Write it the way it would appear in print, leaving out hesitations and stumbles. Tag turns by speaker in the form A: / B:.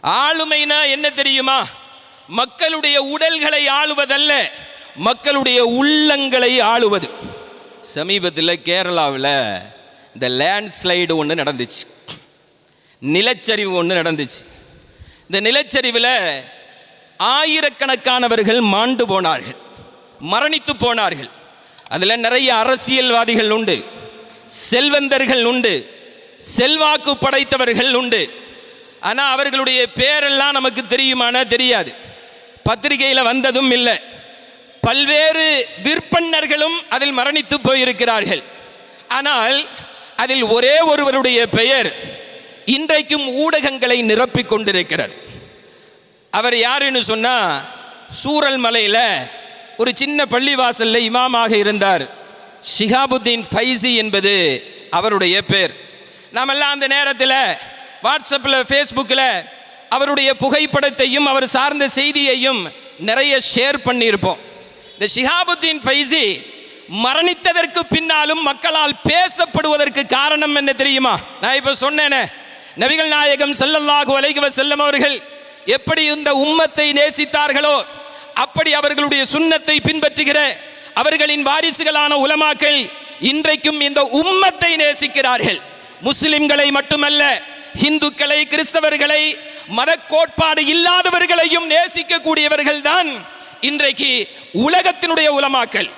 A: ஆளுமைனா என்ன தெரியுமா? மக்களுடைய உடல்களை ஆளுவதல்ல, மக்களுடைய உள்ளங்களை ஆளுவது. சமீபத்தில் கேரளாவில் இந்த லேண்ட்ஸ்லைடு ஒன்று நடந்துச்சு, நிலச்சரிவு ஒன்று நடந்துச்சு. இந்த நிலச்சரிவில் ஆயிரக்கணக்கானவர்கள் மாண்டு போனார்கள், மரணித்து போனார்கள். அதில் நிறைய அரசியல்வாதிகள் உண்டு, செல்வந்தர்கள் உண்டு, செல்வாக்கு படைத்தவர்கள் உண்டு. ஆனால் அவர்களுடைய பேரெல்லாம் நமக்கு தெரியுமானா தெரியாது, பத்திரிகையில் வந்ததும் இல்லை. பல்வேறு விற்பன்னர்களும் அதில் மரணித்து போயிருக்கிறார்கள். ஆனால் அதில் ஒரே ஒருவருடைய பெயர் இன்றைக்கும் ஊடகங்களை நிரப்பிக் கொண்டிருக்கிறது. அவர் யாருன்னு சொன்னால், சூரல் மலையில் ஒரு சின்ன பள்ளிவாசல்ல இமாமாக இருந்தார். ஷிஹாபுத்தீன் ஃபைசி என்பது அவருடைய பேர். நாமெல்லாம் அந்த நேரத்தில் வாட்ஸ்அப்பில், ஃபேஸ்புக்கில் அவருடைய புகைப்படத்தையும் அவர் சார்ந்த செய்தியையும் நிறைய ஷேர் பண்ணியிருப்போம். இந்த ஷிஹாபுத்தீன் ஃபைசி மரணித்ததற்கு பின்னாலும் மக்களால் பேசப்படுவதற்கு காரணம் என்ன தெரியுமா? நான் இப்போ சொன்னேனே, நபிகள் நாயகம் ஸல்லல்லாஹு அலைஹி வஸல்லம் அவர்கள் எப்படி இந்த உம்மத்தை நேசித்தார்களோ அப்படி அவர்களுடைய சுன்னத்தை பின்பற்றுகிற அவர்களின் வாரிசுகளான உலமாக்கள் இன்றைக்கும் இந்த உம்மத்தை நேசிக்கிறார்கள். முஸ்லிம்களை மட்டுமல்ல, இந்துக்களை, கிறிஸ்தவர்களை, மத கோட்பாடு இல்லாதவர்களையும் நேசிக்கக்கூடியவர்கள் தான் இன்றைக்கு உலகத்தினுடைய உலமாக்கள்.